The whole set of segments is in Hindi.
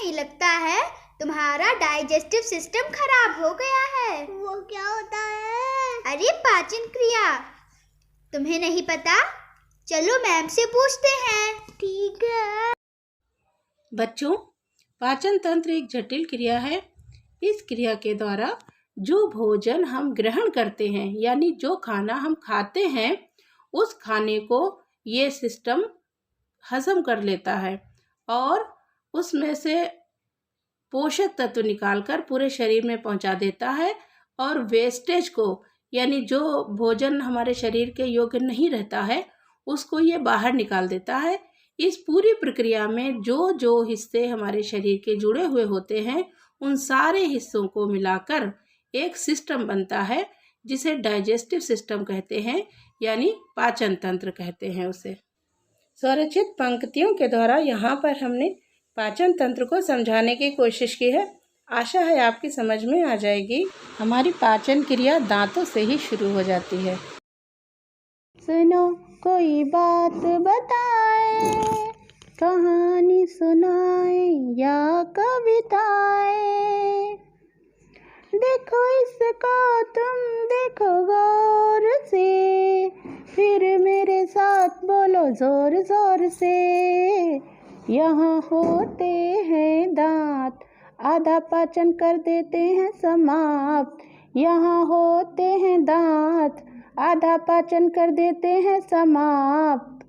नहीं लगता है तुम्हारा डाइजेस्टिव सिस्टम खराब हो गया है। वो क्या होता है? अरे पाचन क्रिया, तुम्हें नहीं पता? चलो मैम से पूछते हैं। ठीक है। बच्चों, पाचन तंत्र एक जटिल क्रिया है। इस क्रिया के द्वारा जो भोजन हम ग्रहण करते हैं, यानी जो खाना हम खाते हैं, उस खाने को ये सिस्टम हजम कर लेता है और उसमें से पोषक तत्व निकालकर पूरे शरीर में पहुंचा देता है और वेस्टेज को, यानी जो भोजन हमारे शरीर के योग्य नहीं रहता है, उसको ये बाहर निकाल देता है। इस पूरी प्रक्रिया में जो जो हिस्से हमारे शरीर के जुड़े हुए होते हैं, उन सारे हिस्सों को मिलाकर एक सिस्टम बनता है जिसे डाइजेस्टिव सिस्टम कहते हैं, यानी पाचन तंत्र कहते हैं उसे। स्वरचित पंक्तियों के द्वारा यहाँ पर हमने पाचन तंत्र को समझाने की कोशिश की है। आशा है आपकी समझ में आ जाएगी। हमारी पाचन क्रिया दांतों से ही शुरू हो जाती है। सुनो कोई बात बताए, कहानी सुनाए या कविताएं, देखो इसको तुम देखो गौर से, फिर मेरे साथ बोलो जोर जोर से। यहाँ होते हैं दांत, आधा पाचन कर देते हैं समाप्त। यहाँ होते हैं दांत, आधा पाचन कर देते हैं समाप्त।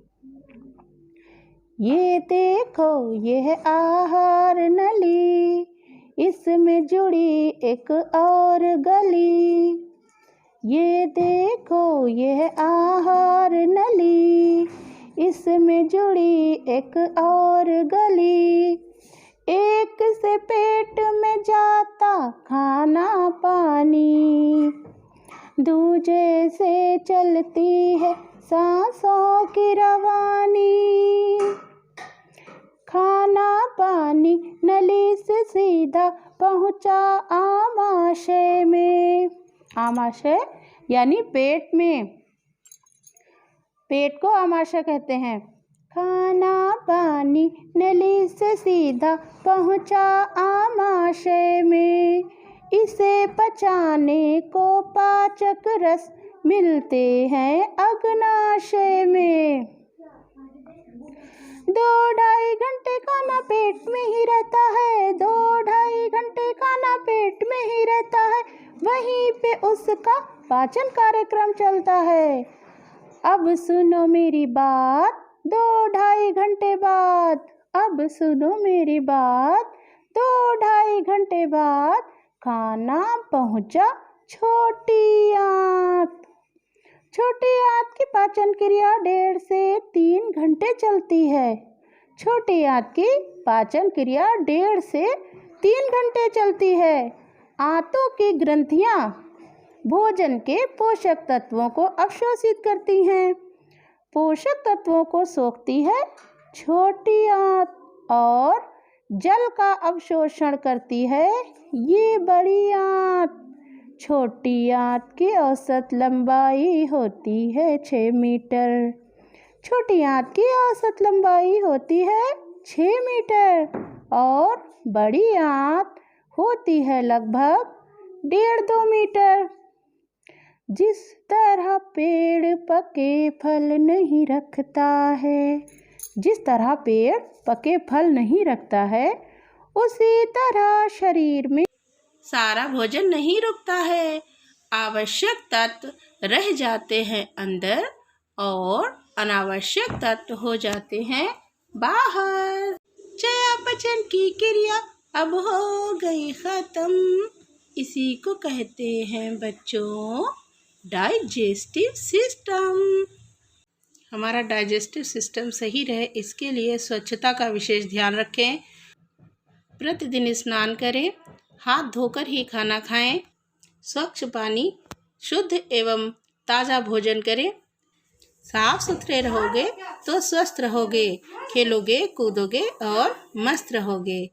ये देखो ये है आहार नली, इसमें जुड़ी एक और गली। ये देखो ये है आहार नली, इसमें जुड़ी एक और गली। एक से पेट में जाता खाना पानी, दूजे से चलती है सांसों की रवानी। खाना पानी नली से सीधा पहुँचा आमाशय में। आमाशय यानी पेट में, पेट को आमाशय कहते हैं। खाना पानी नली से सीधा पहुँचा आमाशय में, इसे पचाने को पाचक रस मिलते हैं अग्नाशय में। 2-2.5 घंटे खाना पेट में ही रहता है, 2-2.5 घंटे खाना पेट में ही रहता है, वहीं पे उसका पाचन कार्यक्रम चलता है। अब सुनो मेरी बात, 2-2.5 घंटे बाद, अब सुनो मेरी बात, 2-2.5 घंटे बाद खाना पहुंचा छोटी आंत। छोटी आंत की पाचन क्रिया 1.5 से 3 घंटे चलती है। छोटी आंत की पाचन क्रिया 1.5 से 3 घंटे चलती है। आंतों की ग्रंथियां भोजन के पोषक तत्वों को अवशोषित करती हैं। पोषक तत्वों को सोखती है छोटी आंत और जल का अवशोषण करती है ये बड़ी आंत। छोटी आंत की औसत लंबाई होती है 6 मीटर। छोटी आंत की औसत लंबाई होती है 6 मीटर और बड़ी आंत होती है लगभग 1.5-2 मीटर। जिस तरह पेड़ पके फल नहीं रखता है, जिस तरह पेड़ पके फल नहीं रखता है, उसी तरह शरीर में सारा भोजन नहीं रुकता है। आवश्यक तत्व रह जाते हैं अंदर और अनावश्यक तत्व हो जाते हैं बाहर। चयापचय की क्रिया अब हो गई खत्म, इसी को कहते हैं बच्चों डाइजेस्टिव सिस्टम। हमारा डाइजेस्टिव सिस्टम सही रहे, इसके लिए स्वच्छता का विशेष ध्यान रखें। प्रतिदिन स्नान करें, हाथ धोकर ही खाना खाएं, स्वच्छ पानी, शुद्ध एवं ताज़ा भोजन करें। साफ सुथरे रहोगे तो स्वस्थ रहोगे, खेलोगे कूदोगे और मस्त रहोगे।